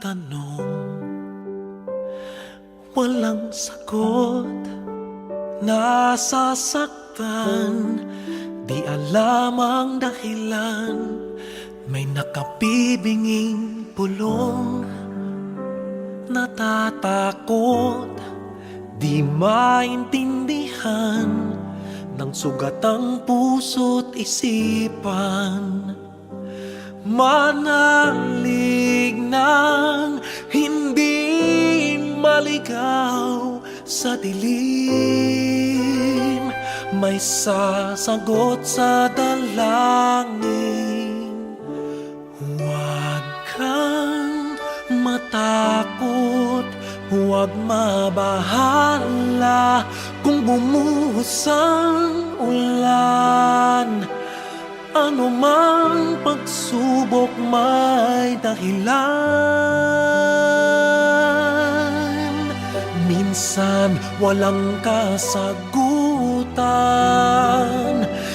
tanong, walang sagot. Nasasaktan, di alam ang dahilan. May nakabibinging pulong, natatakot, di maintindihan ng sugat ang puso't isipan. Manalig ng hindi maligaw sa dilim, may sasagot sa dalangin. Huwag kang matakot, huwag mabahala kung bumuhos ang ulan. Ano mang pagsubok may dahilan. Minsan walang kasagutan,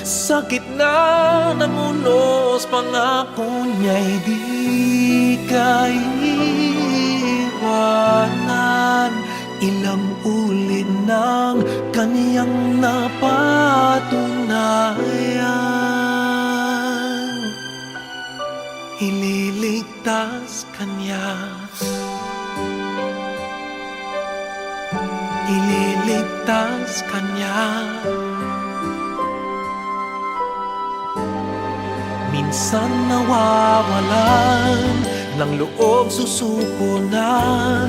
sa gitna ng unos pangako niya'y di kaiwanan. Ilang ulit ng kaniyang napatunayan, ililigtas kanya, ililigtas kanya. Minsan nawawalan ng loob, susuko na,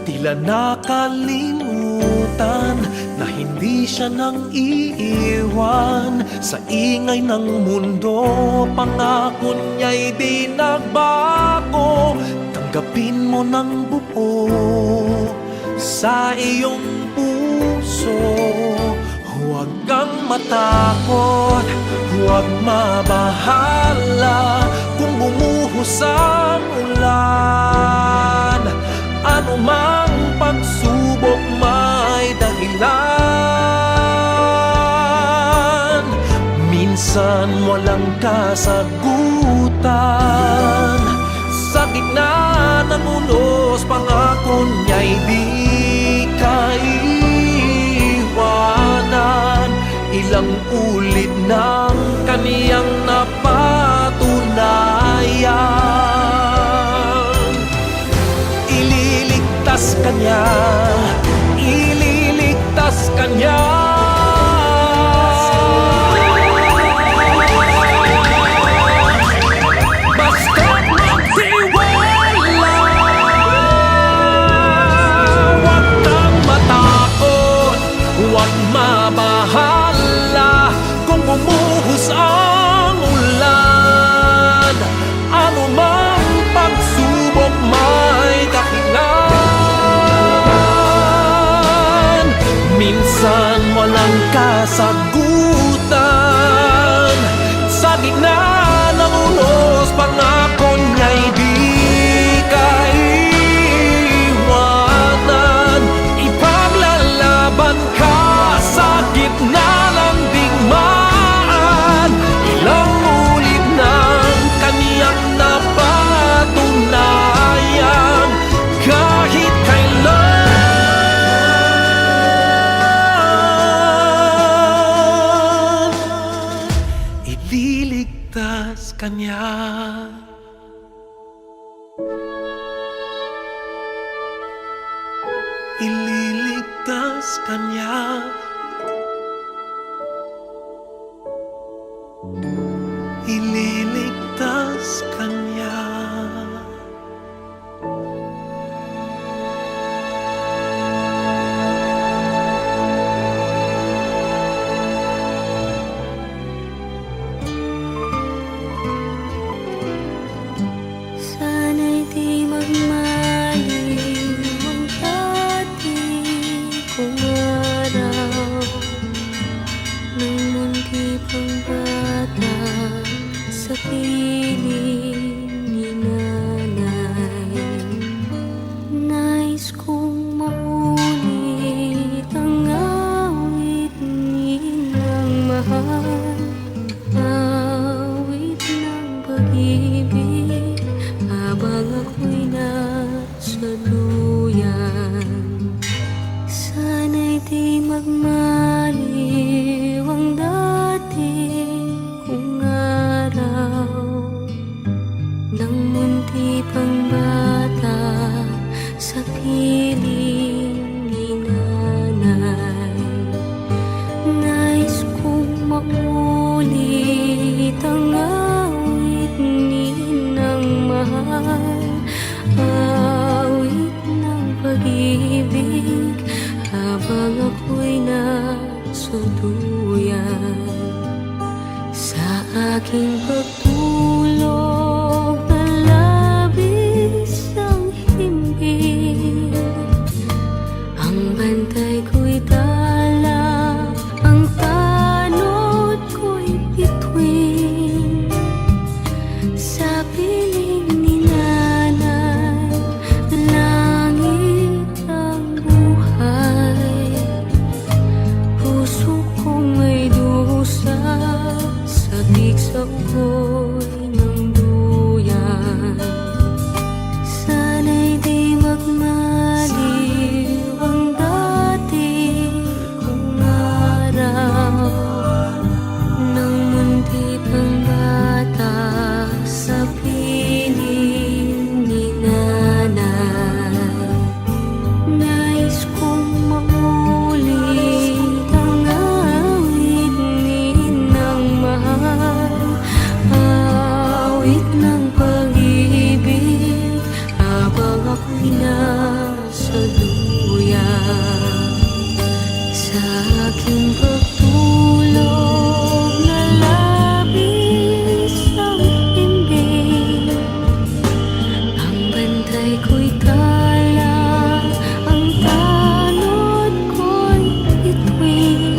tila nakalimutan na hindi siya nang iiwan. Sa ingay ng mundo, pangako niya'y di nagbago. Tanggapin mo ng buo sa iyong puso. Huwag kang matakot, huwag mabahala kung bumuhos ang ulan. Ano mang pagsubok may dahilan. Minsan walang kasagutan, sa gitna ng unos pangako niya'y di kaiwanan. Ilang ulit ng kaniyang napatunayan, ililigtas kanya, ililigtas kanya. Basta't magtiwala, huwag kang matakot, huwag mabahala kung bumuhos ang ulan. Ano mang pagsubok may dahilan. Minsan walang kasagutan, sa gitna ng unos pangako niya'y di kaiwanan. Ipaglalaban ka sa gitna ng digmaan. Ilang ulit ng kaniyang napatunayan, kahit kailan, ililigtas kanya. Ililigtas kanya, ililigtas kanya. Sana'y di magmaliw ang ating kumaraw, nang mundi pang bata sa piling ni nanay. Nais kong maulit ang awit nilang mahal, awit ng pag-ibig, habang ako'y kaluyan. Sa aking pagtulog na labis ang himbing, ang bantay ko'y tala, ang tanod ko'y bituin.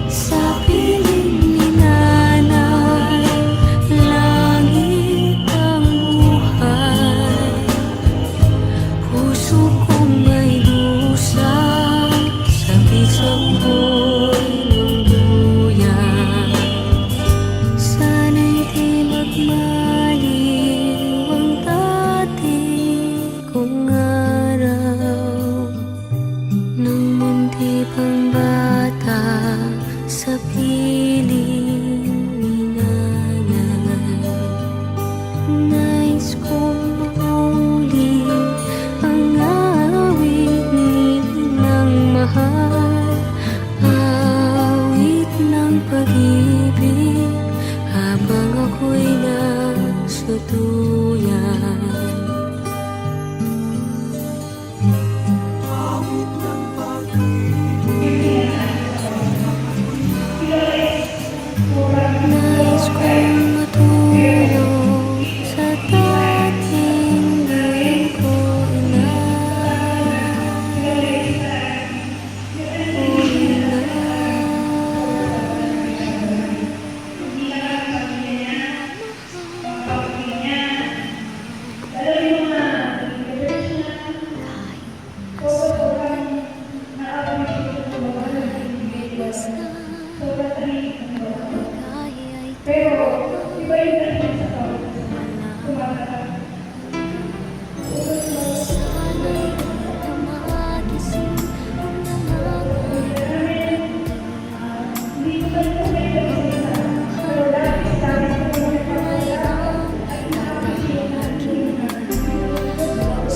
Sa piling ni nanay, langit ang buhay. Puso kong may dusa, sabik-sabik ko'y ng duyan. Sana'y di magmaliw ang dati kong araw, nang munti pang bata sa piling ni nanay. Nais kong mauli ang awit ng mahal, awit ng pag-ibig, habang ako'y nasa duyan. Awit ng pag-ibig. Nais kong matulog sa dating gawin ko, inay. O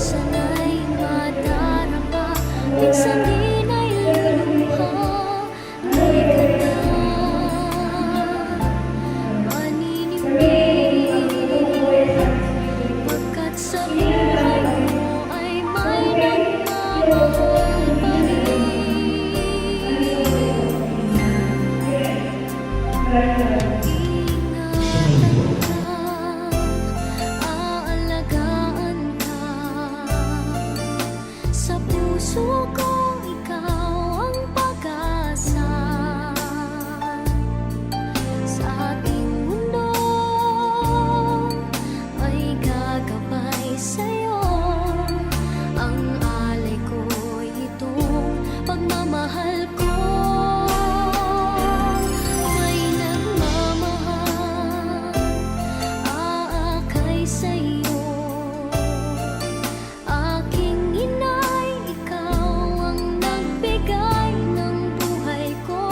sana'y madarama, minsan din ay luluha. Di ka na maninimig, pagkat sa buhay mo ay may nagmamahal pa rin. Ingatan ka, aalagaan ka, sa puso ko ikaw ang pag-asa. Sa ating mundo ay gagabay sa'yo, ang alay ko'y itong pagmamahal ko. May nagmamahal, aakay sa'yo. Aking inay, ikaw ang nagbigay ng buhay ko,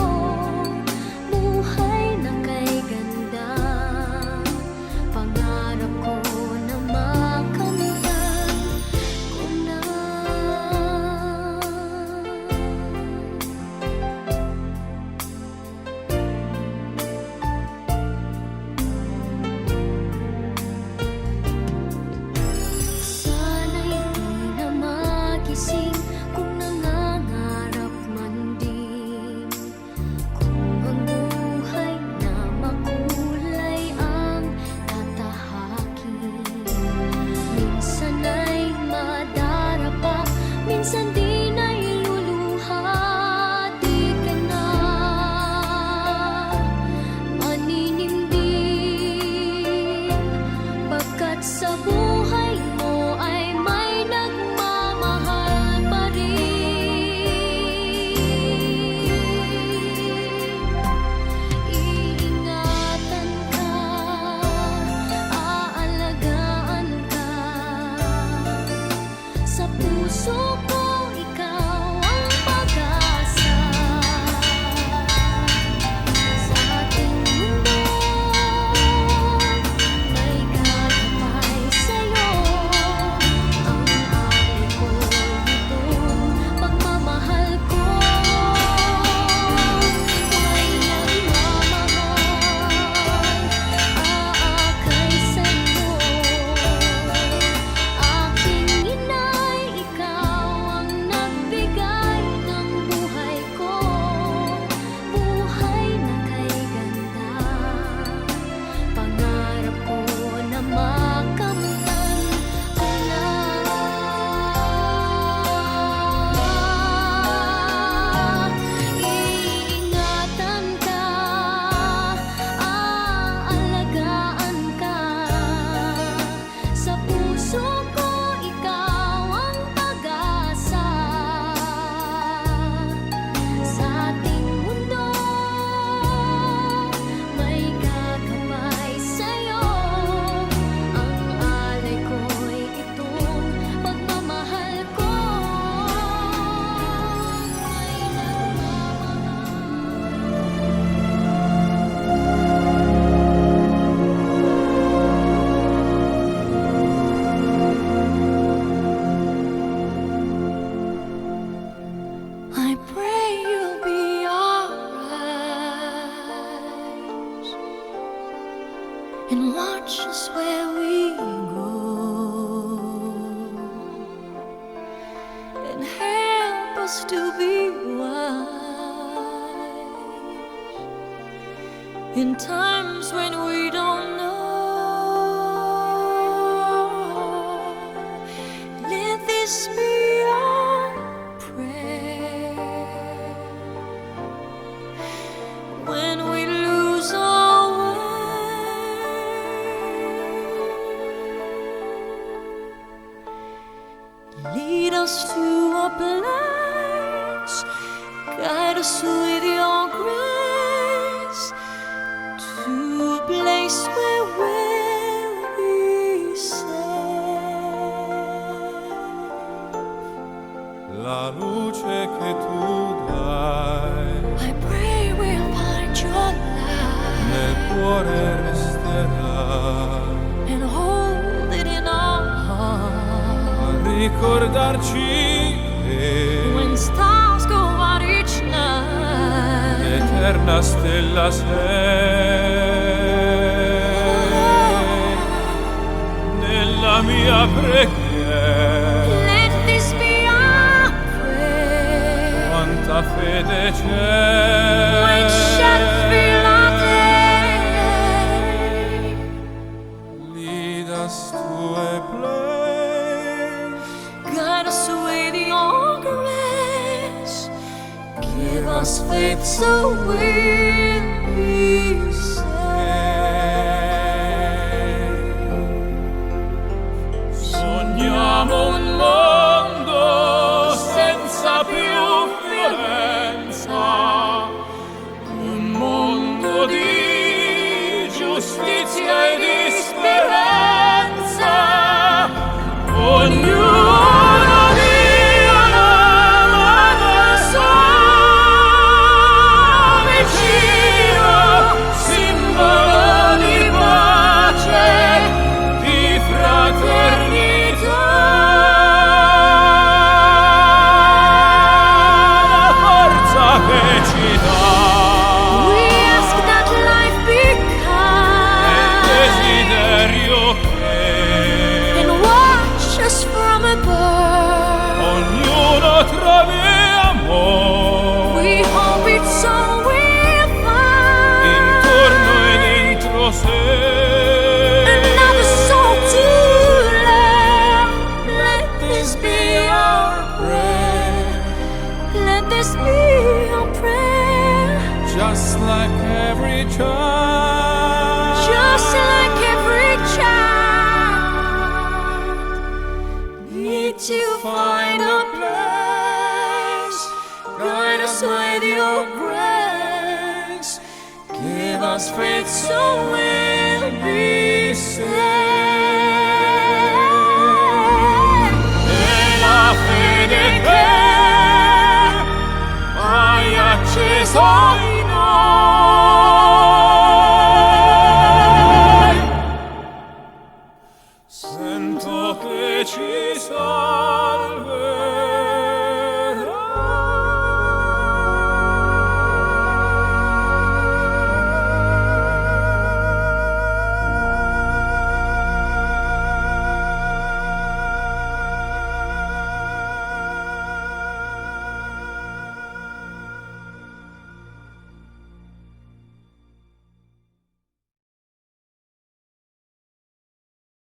buhay na kay ganda. Pangarap ko na makamtan ko na. Sana'y di na magising kung nangangarap man din, kung ang buhay na makulay ang tatahakin. Minsan ay madarapa, minsan din ay luluha. Di ka na maninimdim, pagkat sa buhay mo ay may nagmamahal pa rin. Iingatan ka, aalagaan ka, sa puso ko ikaw ang pag-asa. Sa ating mundo ay gagabay sa'yo, ang alay ko'y itong pagmamahal ko. May nagmamahal, aakay sa'yo. Aking inay, ikaw watch us where we go and help us to be wise in times when we don't know. Let this be our prayer when we lose our way. Lead us to a place, guide us with your grace, to a place where we'll be safe. La luce che tu dai I pray we'll find your nel light cuore resterà, and hold it in our heart. a ricordarci che When stars go out each night, l'eterna stella sei nella mia preghiera. let this be our prayer. Quanta fede When c'è, shadows fill our day, lead us to a place, guide us with your grace. Give us faith so we'll be safe. sogniamo un mondo senza più violenza, un mondo di giustizia e di speranza. Ognuno dia una sua vicino, simbolo di pace, di fraternità. La forza che ci dà We ask that life be il kind desiderio che and watch us from above. ognuno trovi amore We hope it's all we'll find. intorno e dentro sé. Another soul to love. Let this be our prayer. Let this be our prayer. Just like every child, Just like every child, need to find a place. Guide us with your grace. Give us faith so we'll be safe. e la fede che hai acceso